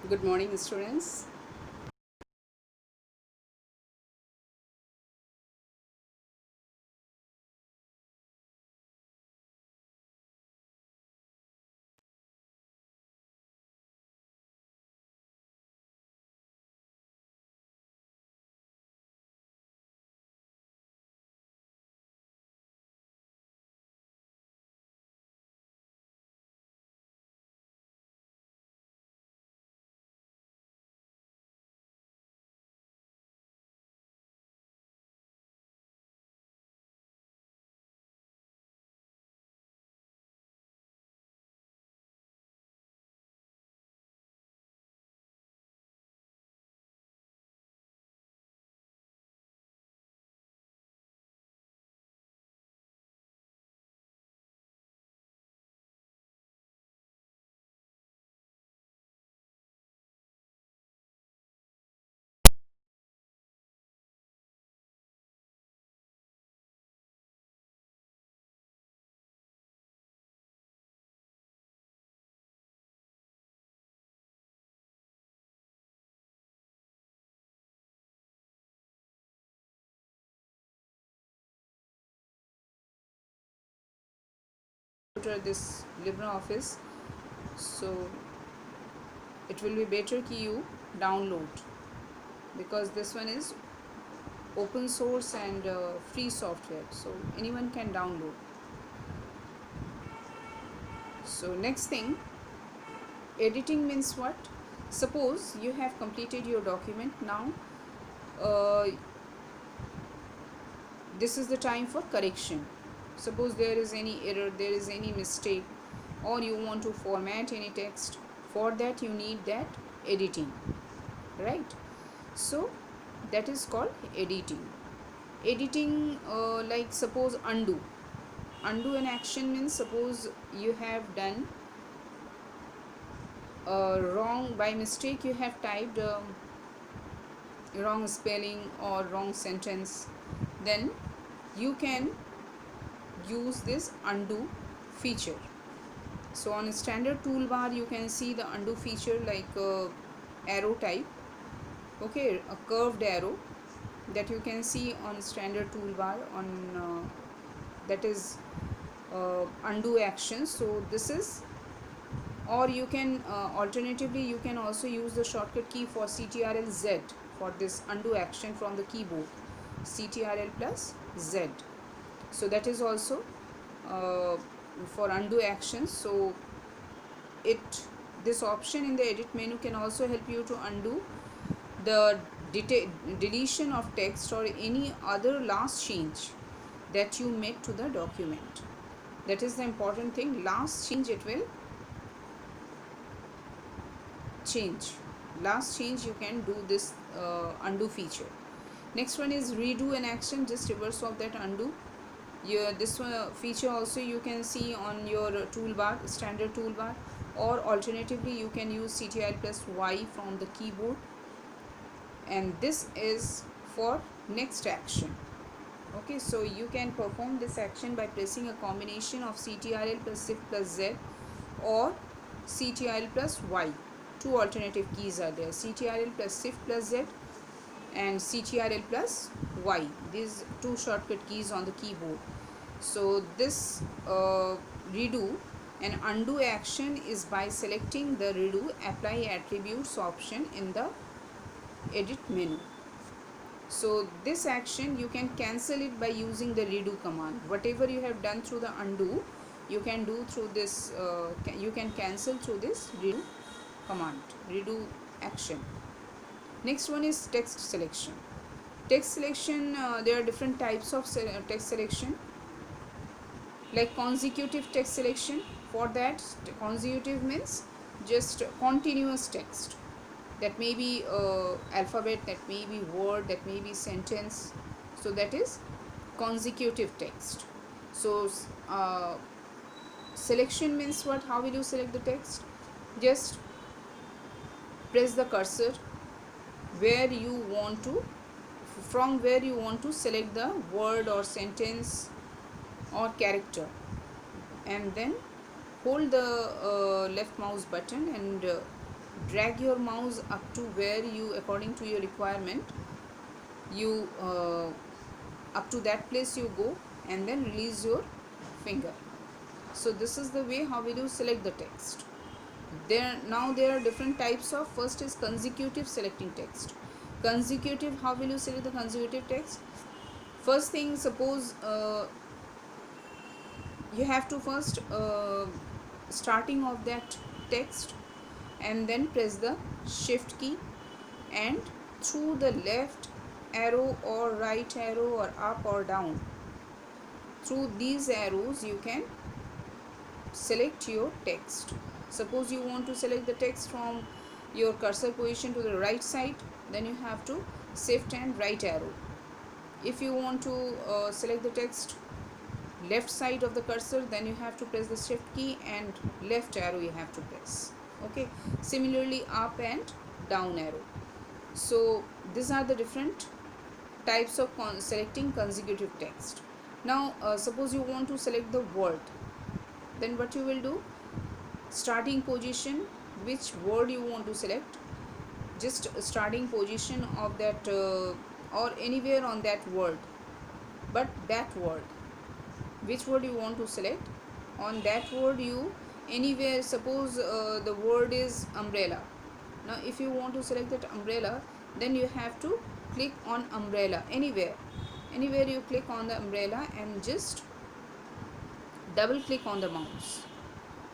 Good morning, students. Enter this LibreOffice, so it will be better कि you download, because this one is open source and free software, so anyone can download. So next thing, editing means what? Suppose you have completed your document now. Uh, this is the time for correction. Suppose there is any error, there is any mistake, or you want to format any text. For that you need that editing, right? So that is called editing. Editing, like suppose undo an action means, suppose you have done wrong, by mistake you have typed wrong spelling or wrong sentence, then you can use this undo feature. So on a standard toolbar you can see the undo feature, like arrow type, okay, a curved arrow that you can see on standard toolbar on that is undo action. So this is, or you can alternatively you can also use the shortcut key for Ctrl Z for this undo action from the keyboard, Ctrl plus Z. So that is also uh, for undo actions. So it, this option in the edit menu can also help you to undo the deletion of text or any other last change that you made to the document. That is the important thing, last change it will change, last change you can do this undo feature. Next one is redo an action, just reverse of that undo. This one feature also you can see on your toolbar, standard toolbar, or alternatively you can use Ctrl plus Y from the keyboard, and this is for next action. Okay, so you can perform this action by pressing a combination of Ctrl plus Shift plus Z or Ctrl plus Y. Two alternative keys are there, Ctrl plus Shift plus Z and Ctrl plus Y. These two shortcut keys on the keyboard. So this redo and undo action is by selecting the redo apply attributes option in the edit menu. So this action you can cancel it by using the redo command. Whatever you have done through the undo, you can do through this, you can cancel through this redo command, redo action. Next one is text selection. Text selection, there are different types of text selection, like consecutive text selection. For that, consecutive means just continuous text, that may be alphabet, that may be word, that may be sentence. So that is consecutive text. So selection means what? How will you select the text? Just press the cursor where you want to, from where you want to select the word or sentence or character, and then hold the left mouse button and drag your mouse up to where you, according to your requirement, you up to that place you go, and then release your finger. So this is the way how will you select the text. There are different types of, first is consecutive selecting text. Consecutive, how will you select the consecutive text? First thing, suppose you have to first starting of that text, and then press the shift key, and through the left arrow or right arrow or up or down, through these arrows you can select your text. Suppose you want to select the text from your cursor position to the right side, then you have to shift and right arrow. If you want to select the text left side of the cursor, then you have to press the shift key and left arrow you have to press. Okay, similarly up and down arrow. So these are the different types of selecting consecutive text. Now suppose you want to select the word, then what you will do, starting position, which word you want to select, just starting position of that or anywhere on that word, but that word, which word you want to select, on that word you anywhere, suppose the word is umbrella. Now if you want to select that umbrella, then you have to click on umbrella anywhere you click on the umbrella, and just double click on the mouse.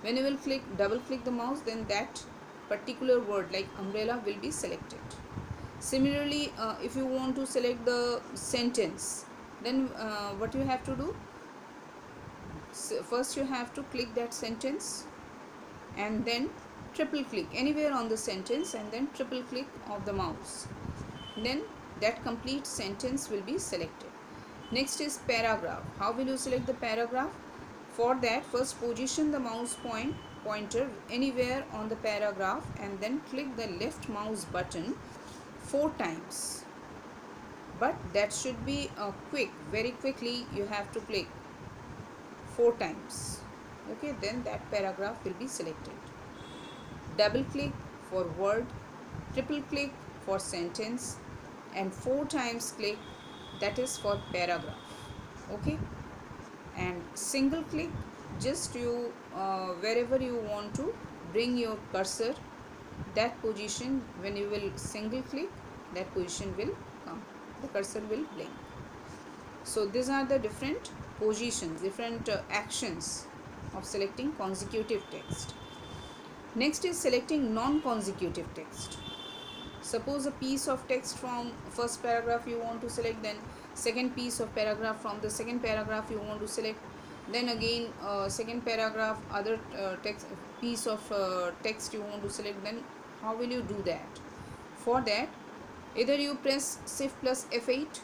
When you will double click the mouse, then that particular word like umbrella will be selected. Similarly if you want to select the sentence, then what you have to do, first you have to click that sentence, and then triple click anywhere on the sentence, and then triple click of the mouse, then that complete sentence will be selected. Next is paragraph. How will you select the paragraph? For that, first position the mouse pointer anywhere on the paragraph, and then click the left mouse button 4 times, but that should be quick, very quickly you have to click 4 times. Okay, then that paragraph will be selected. Double click for word, triple click for sentence, and 4 times click, that is for paragraph. Okay, and single click, just you wherever you want to bring your cursor, that position, when you will single click, that position will come, the cursor will blink. So these are the different positions, different actions of selecting consecutive text. Next is selecting non-consecutive text. Suppose a piece of text from first paragraph you want to select, then second piece of paragraph from the second paragraph you want to select, then again second paragraph other text piece of text you want to select, then how will you do that? For that, either you press shift plus F8,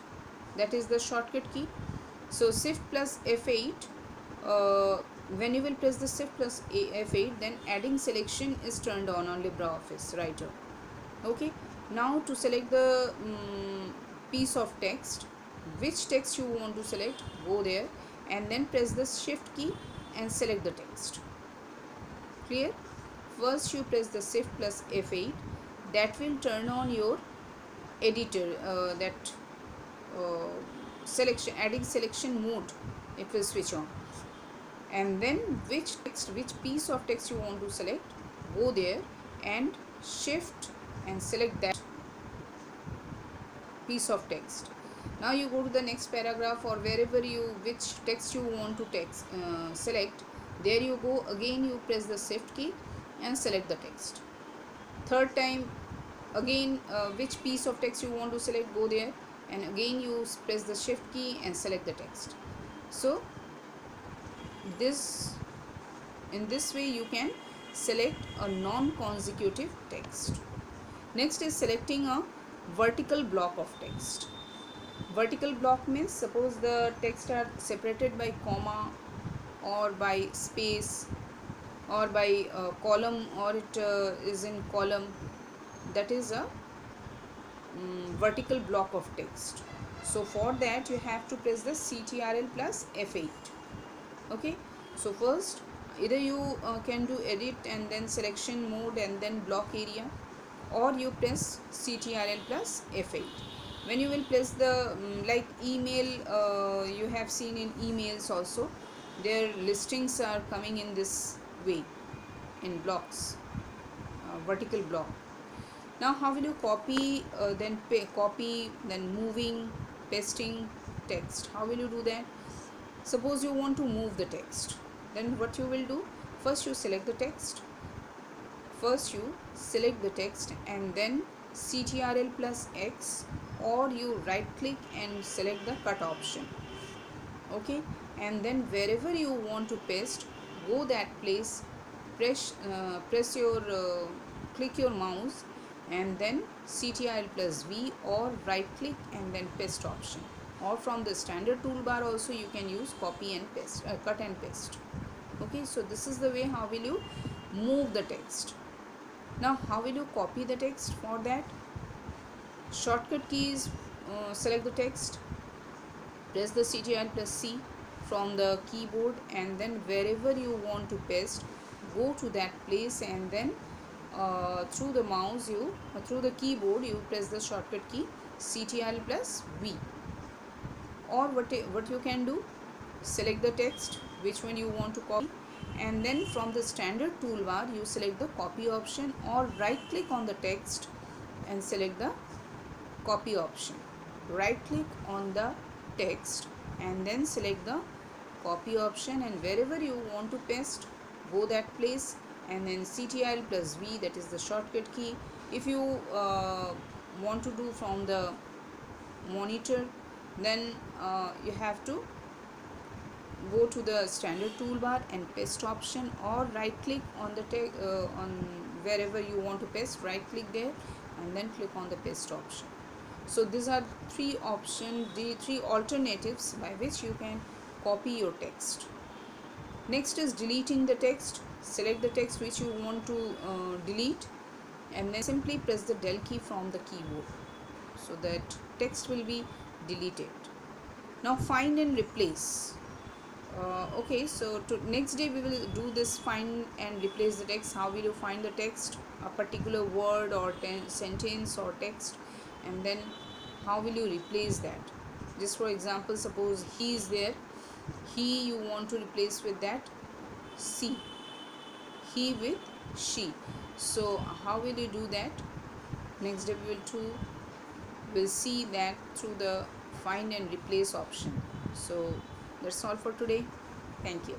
that is the shortcut key. So shift plus F8, when you will press the shift plus F8, then adding selection is turned on LibreOffice Writer. Okay, now to select the piece of text, which text you want to select, go there and then press the shift key and select the text. Clear? First you press the shift plus F8, that will turn on your editor, that selection, adding selection mode, it will switch on. And then which piece of text you want to select, go there and shift and select that piece of text. Now you go to the next paragraph, or wherever you, which text you want to select, there you go, again you press the shift key and select the text. Third time again which piece of text you want to select, go there and again you press the shift key and select the text. So in this way you can select a non-consecutive text. Next is selecting a vertical block of text. Vertical block means, suppose the text are separated by comma or by space or by column, or it is in column, that is a vertical block of text. So for that you have to press the CTRL plus F8. Okay, so first either you can do edit and then selection mode and then block area, or you press Ctrl plus F8. When you will press the like email, you have seen in emails also their listings are coming in this way, in blocks, vertical block. Now how will you copy, copy, then moving, pasting text? How will you do that? Suppose you want to move the text, then what you will do? First you select the text, and then Ctrl plus X, or you right click and select the cut option. Okay, and then wherever you want to paste, go that place, press your click your mouse, and then Ctrl plus V, or right click and then paste option, or from the standard toolbar also you can use copy and paste, cut and paste. Okay, so this is the way how will you move the text. Now how will you copy the text? For that, shortcut keys, select the text, press the Ctrl plus C from the keyboard, and then wherever you want to paste, go to that place, and then through the mouse you through the keyboard you press the shortcut key Ctrl plus V. Or what you can do, select the text which one you want to copy, and then from the standard toolbar you select the copy option, or right click on the text and select the copy option. Right click on the text and then select the copy option, and wherever you want to paste, go that place, and then Ctrl plus V, that is the shortcut key. If you want to do from the monitor, then you have to go to the standard toolbar and paste option, or right click on the on wherever you want to paste, right click there and then click on the paste option. So these are the three alternatives by which you can copy your text. Next is deleting the text. Select the text which you want to delete, and then simply press the del key from the keyboard, so that text will be deleted. Now find and replace. Okay, so next day we will do this find and replace the text. How will you find the text, a particular word or sentence or text, and then how will you replace that? Just for example, suppose he is there, he you want to replace with that she, he with she. So how will you do that? Next day will see that through the find and replace option. So that's all for today. Thank you.